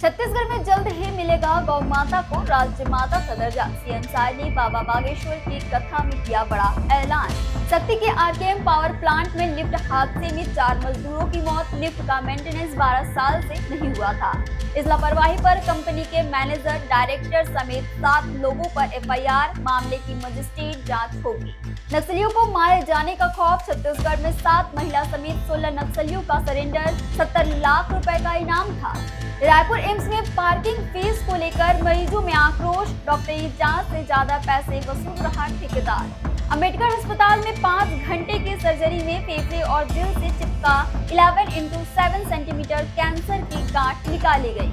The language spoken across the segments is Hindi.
छत्तीसगढ़ में जल्द ही मिलेगा गौ माता को राज्य माता का दर्जा। सीएम साय ने बाबा बागेश्वर की कथा में किया बड़ा ऐलान। शक्ति के आरकेएम पावर प्लांट में लिफ्ट हादसे में 4 मजदूरों की मौत। लिफ्ट का मेंटेनेंस 12 साल से नहीं हुआ था। इस लापरवाही पर कंपनी के मैनेजर, डायरेक्टर समेत 7 लोगों पर एफआईआर। मामले की मजिस्ट्रेट जांच होगी। नक्सलियों को मारे जाने का खौफ। छत्तीसगढ़ में 7 महिला समेत 16 नक्सलियों का सरेंडर। 70 लाख रुपए का इनाम था। रायपुर एम्स में पार्किंग फीस को लेकर मरीजों में आक्रोश। डॉक्टरी जांच से ज्यादा पैसे वसूल रहा ठेकेदार। अंबेडकर अस्पताल में 5 घंटे की सर्जरी में फेफड़े और दिल से चिपका 11x7 सेंटीमीटर कैंसर की गांठ निकाली गई।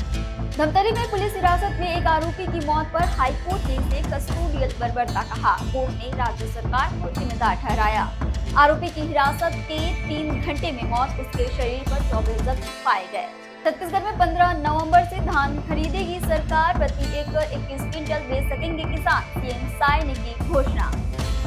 धमतरी में पुलिस हिरासत में एक आरोपी की मौत पर हाईकोर्ट ने इसे कस्टोडियल बर्बरता कहा। कोर्ट ने राज्य सरकार को जिम्मेदार ठहराया। आरोपी की हिरासत के 3 घंटे में मौत। उसके शरीर पर 24 जख्म पाए गए। छत्तीसगढ़ में 15 नवंबर से धान खरीदेगी सरकार। प्रति एकड़ 21 क्विंटल बेच सकेंगे किसान। सीएम साय ने की घोषणा।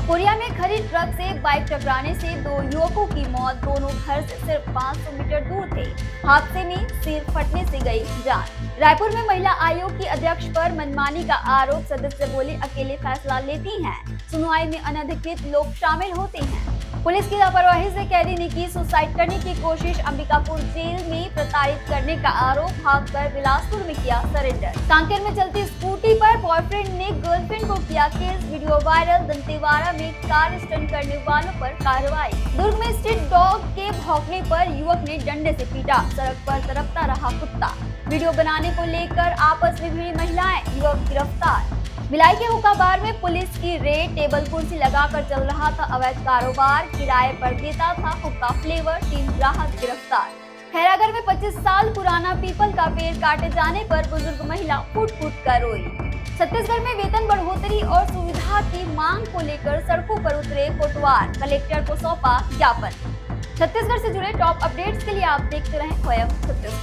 कोरिया में खड़ी ट्रक से बाइक टकराने से 2 युवकों की मौत। दोनों घर से सिर्फ 500 मीटर दूर थे। हादसे में सिर फटने से गई जान। रायपुर में महिला आयोग की अध्यक्ष पर मनमानी का आरोप। सदस्य बोले अकेले फैसला लेती हैं। सुनवाई में अनधिकृत लोग शामिल होते हैं। पुलिस की लापरवाही से कैदी ने की सुसाइड करने की कोशिश। अंबिकापुर जेल में प्रताड़ित करने का आरोप। भागकर बिलासपुर में किया सरेंडर। कांकेर में चलती स्कूटी पर बॉयफ्रेंड ने गर्लफ्रेंड को किया केस। Video viral. दंतेवाड़ा में कार स्टंट करने वालों पर कार्रवाई। दुर्ग में स्ट्रीट डॉग के भौंकने पर युवक ने डंडे से पीटा। सड़क पर तड़पता रहा कुत्ता। वीडियो बनाने को लेकर आपस में भिड़ी महिलाएं। युवक गिरफ्तार। भिलाई के हुक्काबार में पुलिस की रेड। टेबल कुर्सी लगाकर चल रहा था अवैध कारोबार। किराए पर देता था हुक्का फ्लेवर। 3 ग्राहक गिरफ्तार। खैरागढ़ में 25 साल पुराना पीपल का पेड़ काटे जाने पर बुजुर्ग महिला फूट फूट कर रोई। छत्तीसगढ़ में वेतन बढ़ोतरी और सुविधा की मांग को लेकर सड़कों पर उतरे कोटवार। कलेक्टर को सौंपा ज्ञापन। छत्तीसगढ़ से जुड़े टॉप अपडेट्स के लिए आप देखते रहें वोएफ छत्तीसगढ़।